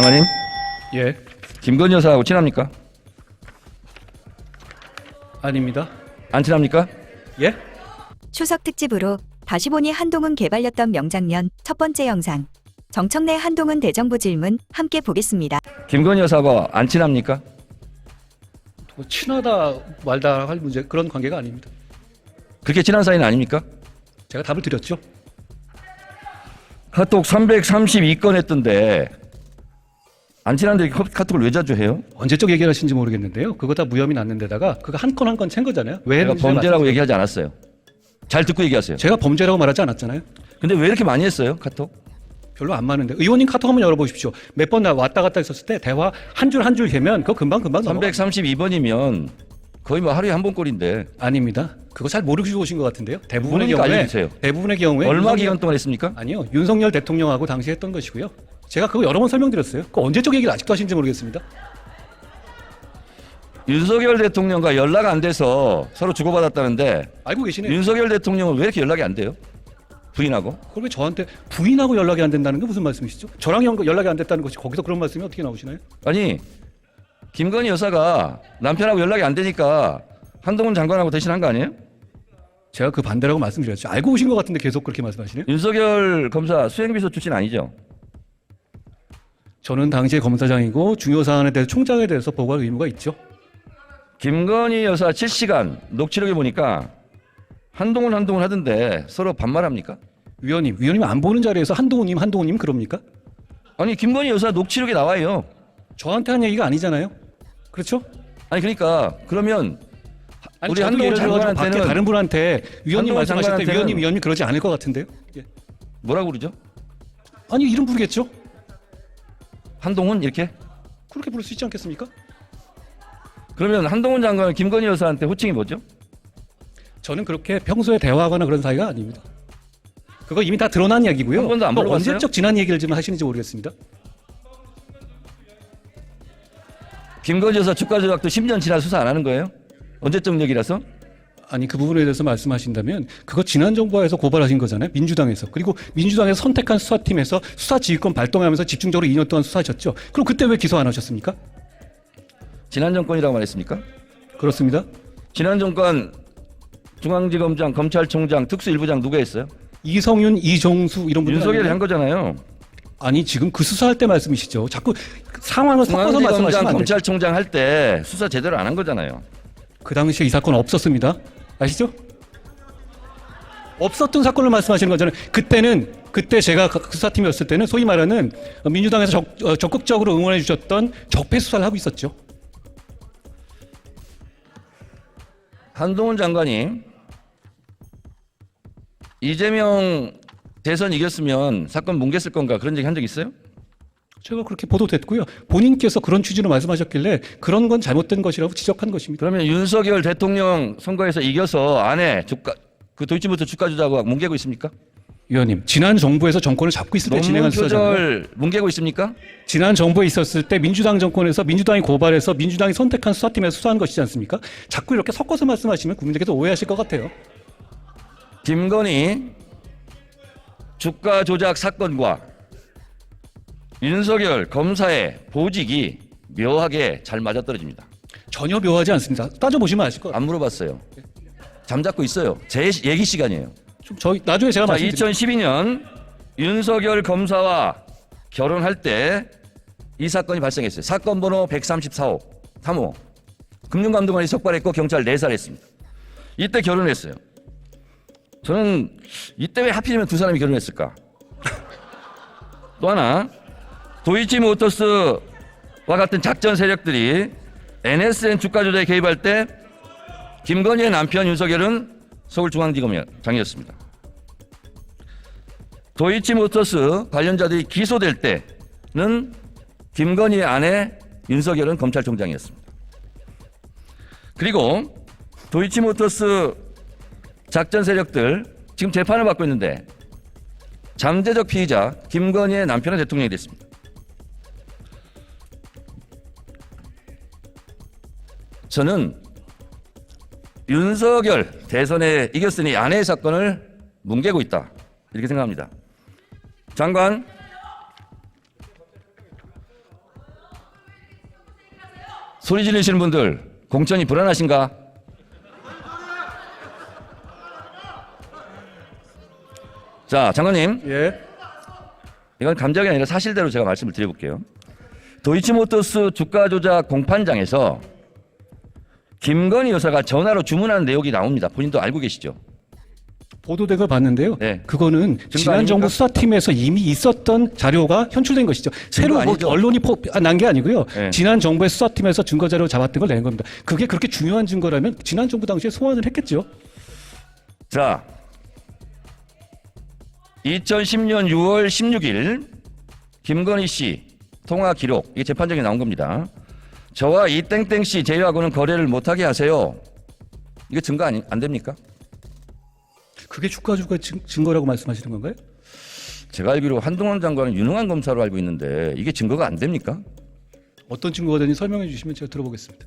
장관님, 예, 김건희 여사하고 친합니까? 아닙니다. 안 친합니까? 예? 추석 특집으로 다시 보니 한동훈 개발렸던 명장면 첫 번째 영상. 정청래 한동훈 대정부 질문 함께 보겠습니다. 김건희 여사하고 안 친합니까? 뭐 친하다 말다 할 문제 그런 관계가 아닙니다. 그렇게 친한 사이는 아닙니까? 제가 답을 드렸죠. 카톡 332건 했던데 안 친한데 카톡을 왜 자주 해요? 언제적 얘기를 하신지 모르겠는데요. 그거 다 무혐의 났는 데다가 그거 한 건 한 건 챈 거잖아요. 왜 제가 했는지 잘 범죄라고 말씀드려요. 얘기하지 않았어요. 잘 듣고 얘기하세요. 제가 범죄라고 말하지 않았잖아요. 근데 왜 이렇게 많이 했어요, 카톡? 별로 안 많은데. 의원님 카톡 한번 열어보십시오. 몇 번 왔다 갔다 했었을 때 대화 한 줄 한 줄 되면 그거 금방 넘어가. 332번이면 거의 뭐 하루에 한 번 꼴인데 아닙니다. 그거 잘 모르시고 오신 것 같은데요. 대부분의 모르니까 경우에 알려주세요. 대부분의 경우에 얼마 윤석열- 기간 동안 했습니까? 아니요. 윤석열 대통령하고 당시 했던 것이고요. 제가 그거 여러 번 설명드렸어요. 그 언제적 얘기를 아직도 하시는지 모르겠습니다. 윤석열 대통령과 연락 안 돼서 서로 주고받았다는데 알고 계시네요. 윤석열 대통령은 왜 이렇게 연락이 안 돼요? 부인하고? 그걸 왜 저한테 부인하고 연락이 안 된다는 게 무슨 말씀이시죠? 저랑 연락이 안 됐다는 것이 거기서 그런 말씀이 어떻게 나오시나요? 아니 김건희 여사가 남편하고 연락이 안 되니까 한동훈 장관하고 대신한 거 아니에요? 제가 그 반대라고 말씀드렸죠. 알고 오신 것 같은데 계속 그렇게 말씀하시네요. 윤석열 검사 수행비서 출신 아니죠? 저는 당시에 검사장이고 중요 사안에 대해서 총장에 대해서 보고할 의무가 있죠. 김건희 여사 7시간 녹취록에 보니까 한동훈 하던데 서로 반말합니까? 위원님 안 보는 자리에서 한동훈님 그럽니까? 아니 김건희 여사 녹취록에 나와요. 저한테 한 얘기가 아니잖아요. 그렇죠? 아니 그러니까 그러면 아니, 우리 저도 한동훈 예를 들어가지고 밖에 장관한테는 다른 분한테 위원님 한동훈 말씀하실 때 장관한테는 위원님 그러지 않을 것 같은데요. 예. 뭐라고 그러죠? 아니 이름 부르겠죠. 한동훈 이렇게? 그렇게 부를 수 있지 않겠습니까? 그러면 한동훈 장관은 김건희 여사한테 호칭이 뭐죠? 저는 그렇게 평소에 대화하거나 그런 사이가 아닙니다. 그거 이미 다 드러난 이야기고요. 한 번도 안 또 물어봤어요? 언제적 지난 얘기를 좀 하시는지 모르겠습니다. 김건희 여사 주가 조작도 10년 지나 수사 안 하는 거예요? 언제적 얘기라서? 아니 그 부분에 대해서 말씀하신다면 그거 지난 정부에서 고발하신 거잖아요. 민주당에서. 그리고 민주당에서 선택한 수사팀에서 수사지휘권 발동하면서 집중적으로 2년 동안 수사하셨죠. 그럼 그때 왜 기소 안 하셨습니까? 지난 정권이라고 말했습니까? 그렇습니다. 지난 정권 중앙지검장, 검찰총장, 특수일부장 누가 했어요? 이성윤, 이종수 이런 분들 윤석열이 아니에요? 한 거잖아요. 아니 지금 그 수사할 때 말씀이시죠. 자꾸 상황을 섞어서 중앙지검장, 말씀하시면 안 돼요. 검찰총장 할 때 수사 제대로 안 한 거잖아요. 그 당시에 이 사건 없었습니다. 아시죠? 없었던 사건을 말씀하시는 거잖아요. 그때 제가 그 수사팀이었을 때는 소위 말하는 민주당에서 적극적으로 응원해 주셨던 적폐 수사를 하고 있었죠. 한동훈 장관이 이재명 대선 이겼으면 사건 뭉갰을 건가 그런 얘기 한 적 있어요? 제가 그렇게 보도됐고요. 본인께서 그런 취지로 말씀하셨길래 그런 건 잘못된 것이라고 지적한 것입니다. 그러면 윤석열 대통령 선거에서 이겨서 안에 그 도이치모터 주가 조작과 뭉개고 있습니까? 위원님, 지난 정부에서 정권을 잡고 있을 때 진행한 논문 수사잖아요. 표절 뭉개고 있습니까? 지난 정부에 있었을 때 민주당 정권에서 민주당이 고발해서 민주당이 선택한 수사팀에서 수사한 것이지 않습니까? 자꾸 이렇게 섞어서 말씀하시면 국민들께서 오해하실 것 같아요. 김건희 주가 조작 사건과 윤석열 검사의 보직이 묘하게 잘 맞아떨어집니다. 전혀 묘하지 않습니다. 따져보시면 아실 것 같아요. 안 물어봤어요. 잠잡고 있어요. 제 얘기 시간이에요. 좀 저희 나중에 제가 자, 말씀드릴게요. 2012년 윤석열 검사와 결혼할 때 이 사건이 발생했어요. 사건 번호 134호 3호 금융감독원이 적발했고 경찰 내살했습니다. 이때 결혼했어요. 저는 이때 왜 하필이면 두 사람이 결혼했을까? 또 하나 도이치모터스와 같은 작전 세력들이 NSN 주가 조작에 개입할 때 김건희의 남편 윤석열은 서울중앙지검장이었습니다. 도이치모터스 관련자들이 기소될 때는 김건희의 아내 윤석열은 검찰총장이었습니다. 그리고 도이치모터스 작전 세력들 지금 재판을 받고 있는데 잠재적 피의자 김건희의 남편은 대통령이 됐습니다. 저는 윤석열 대선에 이겼으니 아내의 사건을 뭉개고 있다 이렇게 생각합니다. 장관, 소리 지르시는 분들 공천이 불안하신가? 자, 장관님. 예. 이건 감정이 아니라 사실대로 제가 말씀을 드려볼게요. 도이치모터스 주가 조작 공판장에서 김건희 여사가 전화로 주문한 내용이 나옵니다. 본인도 알고 계시죠? 보도된 걸 봤는데요. 네. 그거는 지난 정부 아닙니까? 수사팀에서 이미 있었던 자료가 현출된 것이죠. 새로 뭐 아니죠? 언론이 난 게 아니고요. 네. 지난 정부의 수사팀에서 증거 자료 잡았던 걸 낸 겁니다. 그게 그렇게 중요한 증거라면 지난 정부 당시에 소환을 했겠죠. 자, 2010년 6월 16일 김건희 씨 통화 기록, 이게 재판정에 나온 겁니다. 저와 이 땡땡 씨 제외하고는 거래를 못하게 하세요. 이게 증거 안 됩니까? 그게 주가조작 증거라고 말씀하시는 건가요? 제가 알기로 한동훈 장관은 유능한 검사로 알고 있는데 이게 증거가 안 됩니까? 어떤 증거가 되는지 설명해 주시면 제가 들어보겠습니다.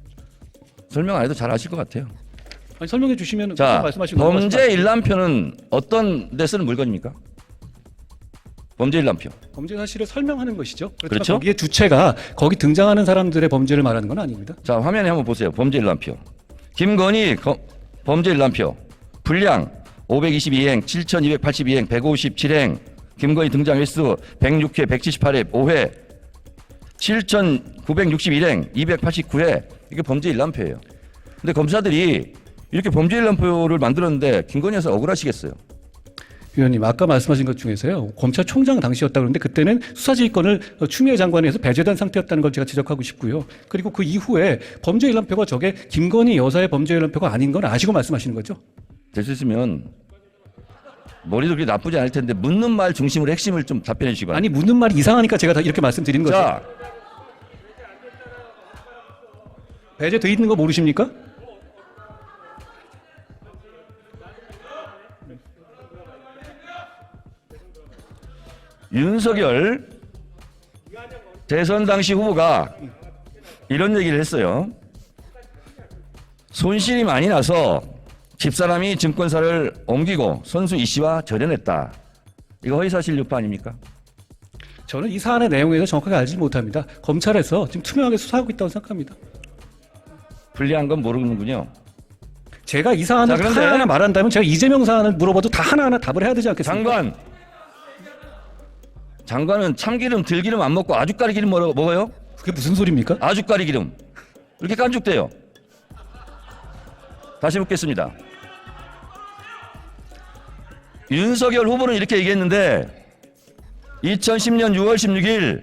설명 안 해도 잘 아실 것 같아요. 아니, 설명해 주시면 자, 말씀하신 거 범죄 일람표는 어떤 데 쓰는 물건입니까? 범죄 일람표. 범죄 사실을 설명하는 것이죠. 그렇지만 그렇죠? 거기에 주체가 거기 등장하는 사람들의 범죄를 말하는 건 아닙니다. 자, 화면에 한번 보세요. 범죄 일람표. 김건희 범죄 일람표. 분량 522행, 7282행, 157행. 김건희 등장 횟수 106회, 178회, 5회. 7961행, 289회. 이게 범죄 일람표예요. 근데 검사들이 이렇게 범죄 일람표를 만들었는데 김건희 여사 억울하시겠어요? 위원님, 아까 말씀하신 것 중에서요, 검찰총장 당시였다 그러는데 그때는 수사지휘권을 추미애 장관에서 배제된 상태였다는 걸 제가 지적하고 싶고요. 그리고 그 이후에 범죄 일람표가 저게 김건희 여사의 범죄 일람표가 아닌 건 아시고 말씀하시는 거죠? 될 수 있으면 머리도 그렇게 나쁘지 않을 텐데 묻는 말 중심으로 핵심을 좀 답변해 주시기 바랍니다. 아니, 묻는 말이 이상하니까 제가 다 이렇게 말씀드리는 거죠. 자, 배제돼 있는 거 모르십니까? 윤석열 대선 당시 후보가 이런 얘기를 했어요. 손실이 많이 나서 집사람이 증권사를 옮기고 선수 이 씨와 절연했다. 이거 허위사실 유포 아닙니까? 저는 이 사안의 내용에 대해서 정확하게 알지 못합니다. 검찰에서 지금 투명하게 수사하고 있다고 생각합니다. 불리한 건 모르는군요. 제가 이 사안을 자, 그런데 하나하나 말한다면 제가 이재명 사안을 물어봐도 다 하나하나 답을 해야 되지 않겠습니까? 장관은 참기름 들기름 안 먹고 아주까리 기름 먹어요? 그게 무슨 소리입니까? 아주까리 기름 이렇게 깐죽대요. 다시 묻겠습니다. 윤석열 후보는 이렇게 얘기했는데 2010년 6월 16일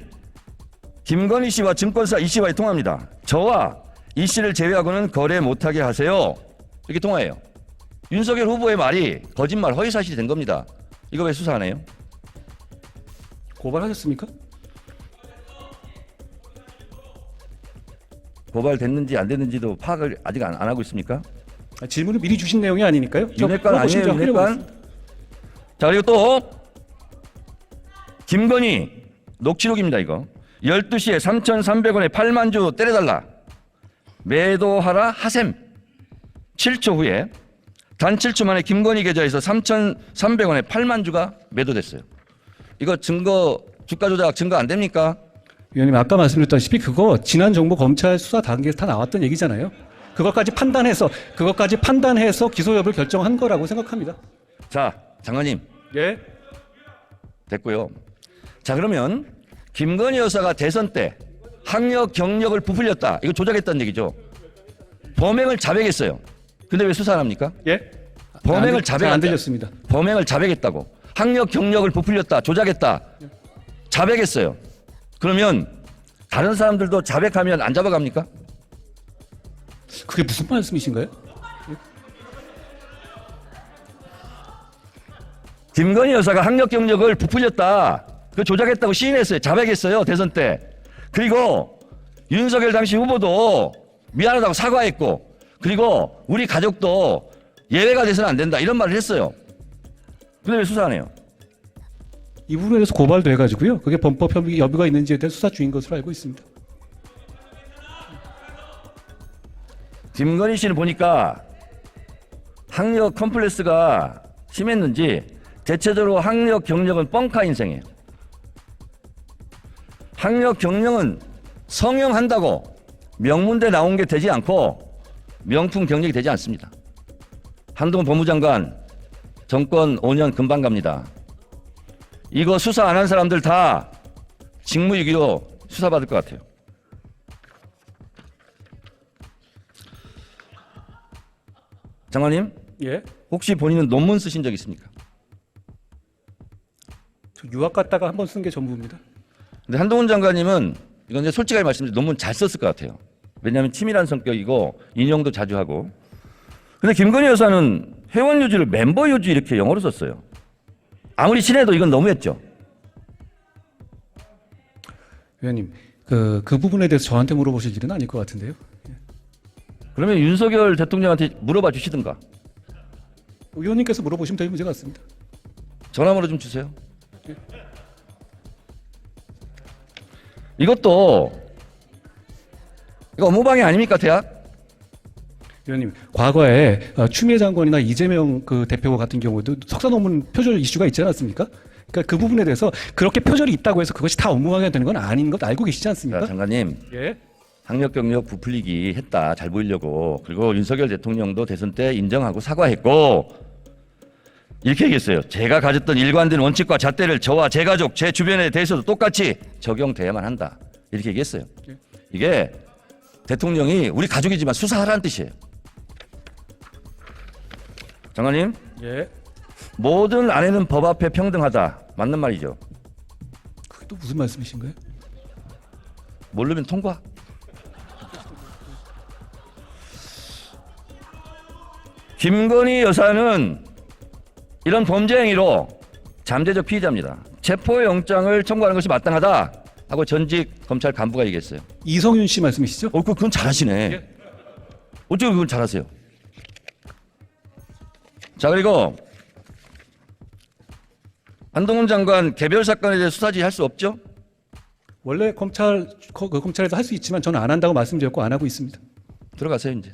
김건희 씨와 증권사 이 씨와의 통화입니다. 저와 이 씨를 제외하고는 거래 못하게 하세요. 이렇게 통화해요. 윤석열 후보의 말이 거짓말 허위사실이 된 겁니다. 이거 왜 수사 안 해요? 고발하셨습니까? 고발됐는지 안 됐는지도 파악을 아직 안 하고 있습니까? 질문을 미리 주신 내용이 아니니까요. 윤핵관 아니에요, 윤핵관? 자, 그리고 또 김건희 녹취록입니다, 이거. 12시에 3,300원에 8만 주 때려달라. 매도하라 하셈. 7초 후에 단 7초 만에 김건희 계좌에서 3,300원에 8만 주가 매도됐어요. 이거 증거, 주가 조작 증거 안 됩니까? 위원님, 아까 말씀드렸다시피 그거 지난 정부 검찰 수사 단계에서 다 나왔던 얘기잖아요. 그것까지 판단해서 기소 여부를 결정한 거라고 생각합니다. 자, 장관님. 예. 됐고요. 자, 그러면 김건희 여사가 대선 때 학력 경력을 부풀렸다. 이거 조작했다는 얘기죠. 범행을 자백했어요. 근데 왜 수사 안 합니까? 예. 범행을 잘 안 들렸습니다. 범행을 자백했다고. 학력 경력을 부풀렸다. 조작했다. 자백했어요. 그러면 다른 사람들도 자백하면 안 잡아갑니까? 그게 무슨 말씀이신가요? 김건희 여사가 학력 경력을 부풀렸다. 그 조작했다고 시인했어요. 자백했어요. 대선 때. 그리고 윤석열 당시 후보도 미안하다고 사과했고, 그리고 우리 가족도 예외가 돼서는 안 된다. 이런 말을 했어요. 근데 왜 수사 안 해요? 이 부분에 대해서 고발도 해가지고요. 그게 범법 여부가 있는지에 대해 수사 중인 것으로 알고 있습니다. 김건희 씨는 보니까 학력 컴플렉스가 심했는지 대체적으로 학력 경력은 뻥카 인생이에요. 학력 경력은 성형한다고 명문대 나온 게 되지 않고 명품 경력이 되지 않습니다. 한동훈 법무장관 정권 5년 금방 갑니다. 이거 수사 안 한 사람들 다 직무유기로 수사받을 것 같아요. 장관님, 예. 혹시 본인은 논문 쓰신 적 있습니까? 저 유학 갔다가 한 번 쓴 게 전부입니다. 근데 한동훈 장관님은 이건 이제 솔직하게 말씀드리면 논문 잘 썼을 것 같아요. 왜냐하면 치밀한 성격이고 인용도 자주 하고. 근데 김건희 여사는 회원 유지를 멤버 유지 이렇게 영어로 썼어요. 아무리 친해도 이건 너무했죠. 위원님, 그 부분에 대해서 저한테 물어보실 일은 아닐 것 같은데요. 그러면 윤석열 대통령한테 물어봐 주시든가. 위원님께서 물어보시면 될 문제 같습니다. 전화번호 좀 주세요. 이것도 이거 업무방해 아닙니까, 대학? 위원님, 과거에 추미애 장관이나 이재명 그 대표 같은 경우도 석사 논문 표절 이슈가 있지 않았습니까? 그러니까 그 부분에 대해서 그렇게 표절이 있다고 해서 그것이 다 업무방해가 되는 건 아닌 것 알고 계시지 않습니까? 자, 장관님. 예. 학력 경력 부풀리기 했다. 잘 보이려고. 그리고 윤석열 대통령도 대선 때 인정하고 사과했고 이렇게 얘기했어요. 제가 가졌던 일관된 원칙과 잣대를 저와 제 가족, 제 주변에 대해서도 똑같이 적용돼야만 한다. 이렇게 얘기했어요. 이게 대통령이 우리 가족이지만 수사하라는 뜻이에요. 장관님, 예. 모든 아내는 법 앞에 평등하다. 맞는 말이죠. 그게 또 무슨 말씀이신가요? 모르면 통과. 김건희 여사는 이런 범죄 행위로 잠재적 피의자입니다. 체포영장을 청구하는 것이 마땅하다 하고 전직 검찰 간부가 얘기했어요. 이성윤 씨 말씀이시죠? 그건 잘하시네. 예. 어떻게 그건 잘하세요? 자, 그리고 한동훈 장관 개별 사건에 대해 수사지 할 수 없죠? 원래 검찰에서 할 수 있지만 저는 안 한다고 말씀드렸고 안 하고 있습니다. 들어가세요, 이제.